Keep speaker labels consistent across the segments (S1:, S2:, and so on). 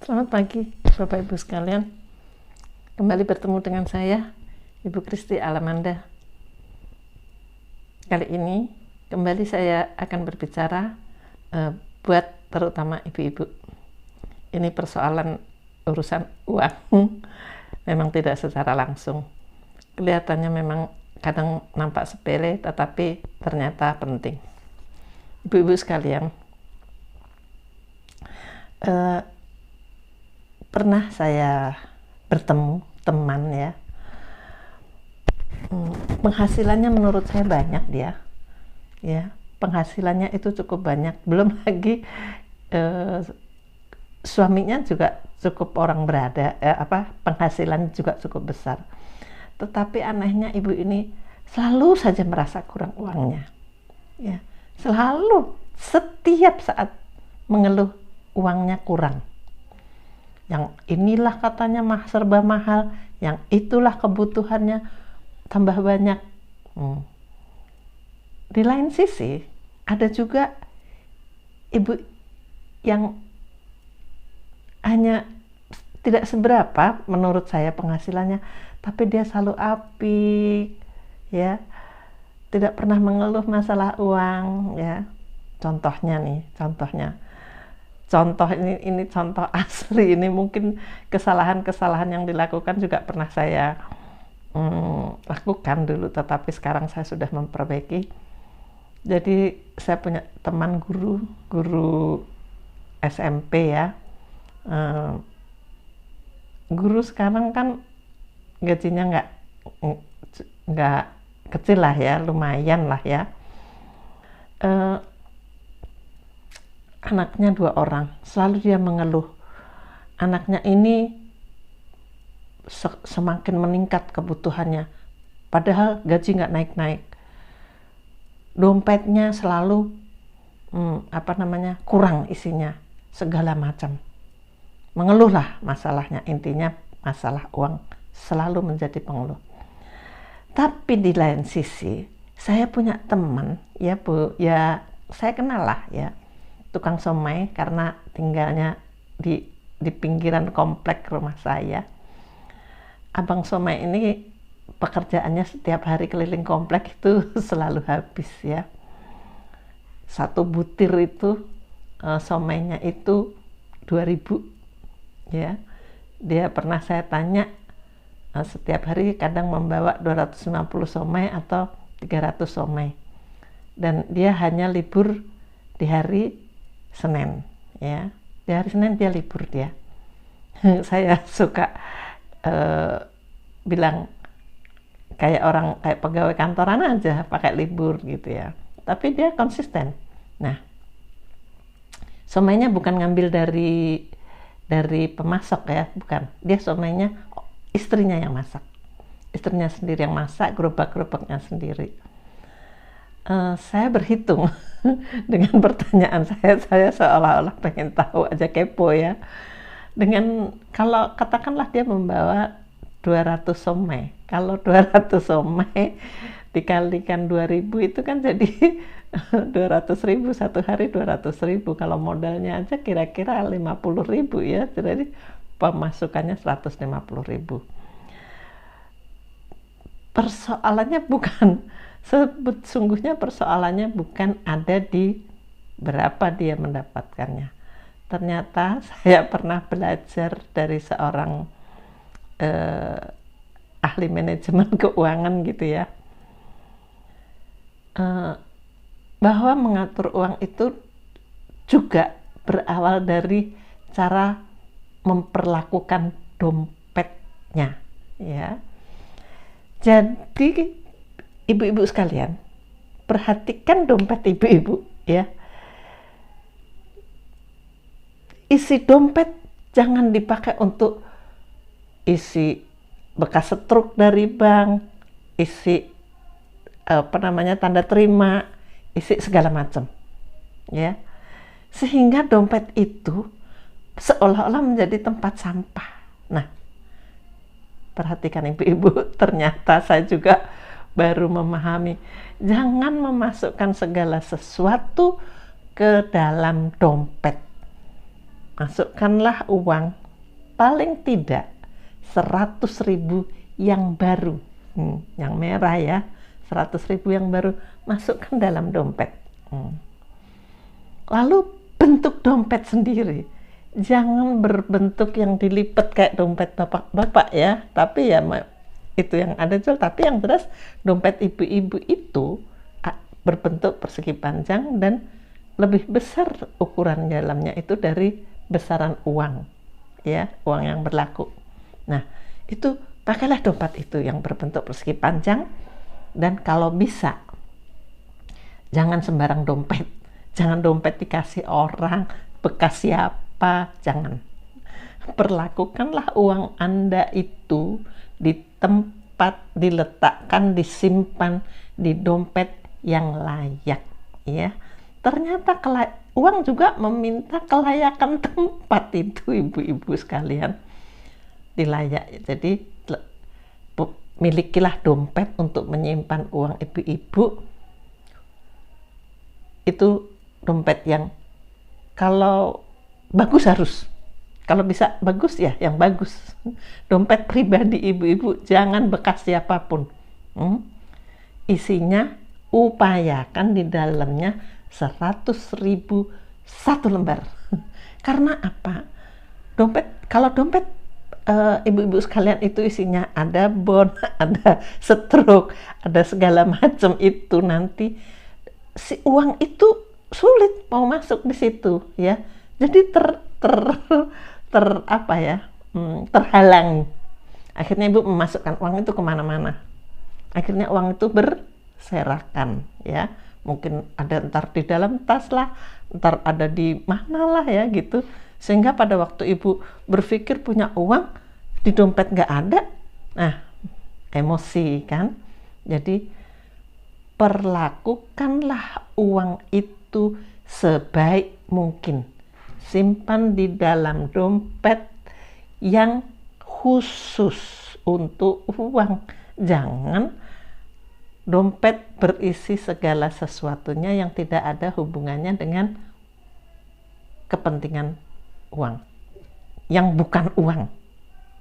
S1: Selamat pagi Bapak Ibu sekalian. Kembali bertemu dengan saya Ibu Kristi Alamanda. Kali ini kembali saya akan berbicara buat terutama ibu-ibu. Ini persoalan urusan uang. Memang tidak secara langsung. Kelihatannya memang kadang nampak sepele tetapi ternyata penting. Ibu-ibu sekalian, pernah saya bertemu teman ya, penghasilannya menurut saya banyak dia, ya penghasilannya itu cukup banyak, belum lagi suaminya juga cukup orang berada, penghasilan juga cukup besar. Tetapi anehnya ibu ini selalu saja merasa kurang uangnya, ya selalu setiap saat mengeluh uangnya kurang. Yang inilah katanya serba mahal, yang itulah kebutuhannya tambah banyak. Di lain sisi ada juga ibu yang hanya tidak seberapa menurut saya penghasilannya, tapi dia selalu apik, ya, tidak pernah mengeluh masalah uang, ya. Contoh ini contoh asli, ini mungkin kesalahan-kesalahan yang dilakukan juga pernah saya lakukan dulu, tetapi sekarang saya sudah memperbaiki. Jadi saya punya teman guru SMP ya, guru sekarang kan gajinya nggak kecil lah ya, lumayan lah ya. Anaknya 2 orang, selalu dia mengeluh. Anaknya ini semakin meningkat kebutuhannya, padahal gaji nggak naik-naik. Dompetnya selalu kurang isinya, segala macam. Mengeluhlah masalahnya, intinya masalah uang selalu menjadi pengeluh. Tapi di lain sisi, saya punya teman, ya Bu, ya saya kenal lah ya, tukang somai, karena tinggalnya di pinggiran komplek rumah saya. Abang somai ini pekerjaannya setiap hari keliling komplek itu selalu habis ya. 1 butir itu somainya itu 2.000 ya. Dia pernah saya tanya, setiap hari kadang membawa 250 somai atau 300 somai. Dan dia hanya libur di hari Senin ya. Di hari Senin dia libur dia. Saya suka bilang kayak pegawai kantoran aja pakai libur gitu ya. Tapi dia konsisten. Nah, somainya bukan ngambil dari pemasok ya, bukan. Dia somainya istrinya yang masak. Istrinya sendiri yang masak, gerobak-gerobaknya sendiri. Saya berhitung dengan pertanyaan saya seolah-olah pengen tahu aja, kepo ya. Dengan kalau katakanlah dia membawa 200 somai, kalau 200 somai dikalikan 2.000 itu kan jadi 200.000 satu hari, 200.000. Kalau modalnya aja kira-kira 50.000 ya, jadi pemasukannya 150.000. Sesungguhnya persoalannya bukan ada di berapa dia mendapatkannya. Ternyata saya pernah belajar dari seorang ahli manajemen keuangan gitu ya, bahwa mengatur uang itu juga berawal dari cara memperlakukan dompetnya ya. Jadi ibu-ibu sekalian, perhatikan dompet ibu-ibu ya. Isi dompet jangan dipakai untuk isi bekas setruk dari bank, isi tanda terima, isi segala macam ya. Sehingga dompet itu seolah-olah menjadi tempat sampah. Nah, perhatikan ibu-ibu, ternyata saya juga baru memahami, jangan memasukkan segala sesuatu ke dalam dompet. masukkanlah uang paling tidak 100.000 yang baru, yang merah ya, 100.000 yang baru, masukkan dalam dompet. Lalu bentuk dompet sendiri, jangan berbentuk yang dilipat kayak dompet bapak-bapak ya, tapi ya itu yang ada jual, tapi yang jelas dompet ibu-ibu itu berbentuk persegi panjang dan lebih besar ukuran dalamnya itu dari besaran uang ya, uang yang berlaku. Nah, itu pakailah dompet itu yang berbentuk persegi panjang, dan kalau bisa jangan sembarang dompet. Jangan dompet dikasih orang bekas siapa, jangan. Perlakukanlah uang Anda itu di tempat, diletakkan, disimpan di dompet yang layak ya. Ternyata uang juga meminta kelayakan tempat itu, ibu-ibu sekalian. Dilayak. Jadi milikilah dompet untuk menyimpan uang ibu-ibu. Itu dompet yang kalau bagus harus, kalau bisa bagus ya yang bagus. Dompet pribadi ibu-ibu jangan bekas siapapun. Isinya upayakan di dalamnya 100.000 satu lembar. Karena apa? Kalau dompet ibu-ibu sekalian itu isinya ada bon, ada stroke, ada segala macam, itu nanti si uang itu sulit mau masuk di situ ya. Jadi terhalang. Akhirnya ibu memasukkan uang itu kemana-mana. Akhirnya uang itu berserakan ya. Mungkin ada ntar di dalam tas lah, ntar ada di mana lah ya gitu. Sehingga pada waktu ibu berpikir punya uang, di dompet nggak ada. Nah, emosi kan. Jadi perlakukanlah uang itu sebaik mungkin. Simpan di dalam dompet yang khusus untuk uang. Jangan dompet berisi segala sesuatunya yang tidak ada hubungannya dengan kepentingan uang, yang bukan uang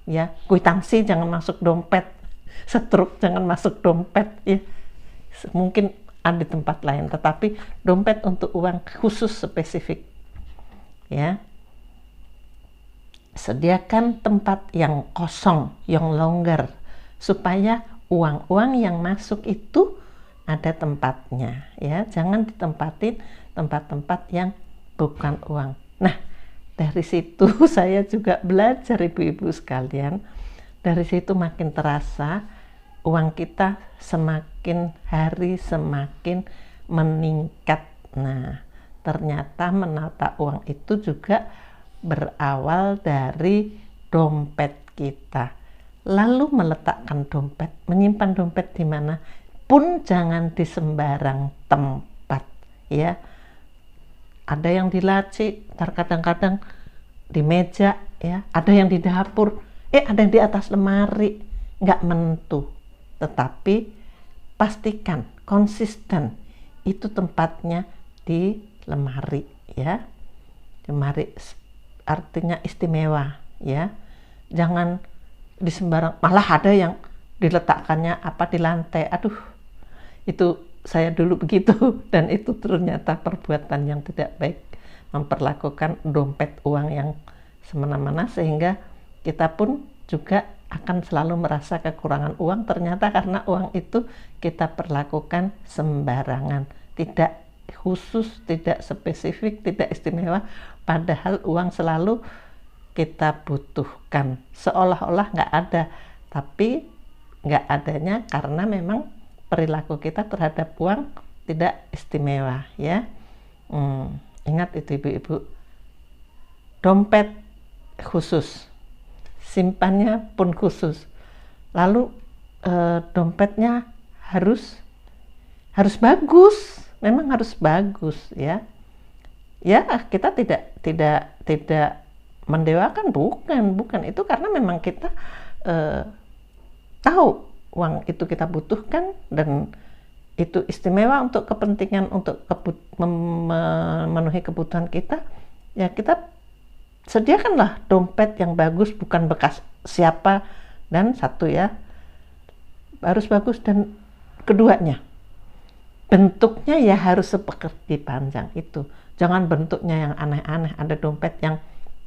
S1: ya. Kwitansi jangan masuk dompet, stroke jangan masuk dompet ya. Mungkin ada di tempat lain, tetapi dompet untuk uang khusus spesifik ya. Sediakan tempat yang kosong, yang longgar, supaya uang-uang yang masuk itu ada tempatnya ya. Jangan ditempatin tempat-tempat yang bukan uang. Nah, dari situ saya juga belajar ibu-ibu sekalian. Dari situ makin terasa uang kita semakin hari semakin meningkat. Nah, ternyata menata uang itu juga berawal dari dompet kita. Lalu meletakkan dompet, menyimpan dompet di mana pun jangan di sembarang tempat ya. Ada yang di laci, kadang-kadang di meja ya, ada yang di dapur, ada yang di atas lemari, nggak menentu. Tetapi pastikan konsisten itu tempatnya di lemari ya. Lemari artinya istimewa ya. Jangan di sembarang, malah ada yang diletakkannya di lantai. Aduh, itu saya dulu begitu, dan itu ternyata perbuatan yang tidak baik, memperlakukan dompet uang yang semena-mena, sehingga kita pun juga akan selalu merasa kekurangan uang, ternyata karena uang itu kita perlakukan sembarangan, tidak khusus, tidak spesifik, tidak istimewa, padahal uang selalu kita butuhkan, seolah-olah nggak ada, tapi nggak adanya karena memang perilaku kita terhadap uang tidak istimewa ya. Ingat itu ibu-ibu, dompet khusus, simpannya pun khusus, lalu dompetnya harus bagus, memang harus bagus ya. Ya, kita tidak mendewakan, bukan itu, karena memang kita tahu uang itu kita butuhkan dan itu istimewa untuk kepentingan, untuk memenuhi kebutuhan kita ya. Kita sediakanlah dompet yang bagus, bukan bekas siapa, dan satu ya, harus bagus, dan keduanya bentuknya ya harus seperti panjang itu. Jangan bentuknya yang aneh-aneh. Ada dompet yang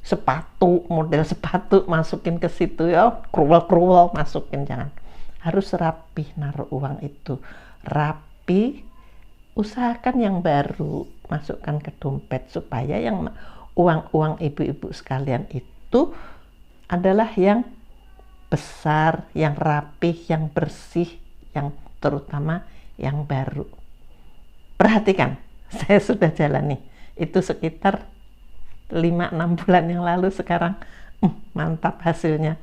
S1: sepatu, model sepatu, masukin ke situ ya, kruwel-kruwel masukin, jangan. Harus rapi naruh uang itu, rapi. Usahakan yang baru masukkan ke dompet, supaya yang uang-uang ibu-ibu sekalian itu adalah yang besar, yang rapih, yang bersih, yang terutama yang baru. Perhatikan, saya sudah jalani itu sekitar 5-6 bulan yang lalu. Sekarang mantap hasilnya.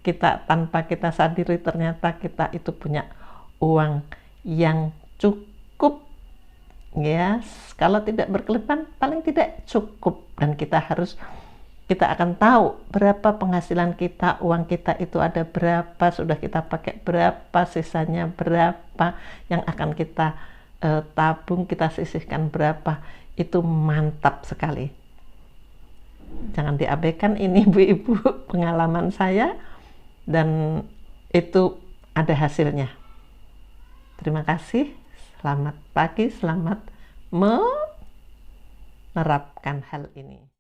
S1: Kita tanpa kita sadari ternyata kita itu punya uang yang cukup ya. Kalau tidak berkelebihan, paling tidak cukup, dan kita akan tahu berapa penghasilan kita, uang kita itu ada berapa, sudah kita pakai berapa, sisanya berapa, yang akan kita tabung, kita sisihkan berapa. Itu mantap sekali. Jangan diabaikan, ini ibu-ibu pengalaman saya, dan itu ada hasilnya. Terima kasih, selamat pagi, selamat menerapkan hal ini.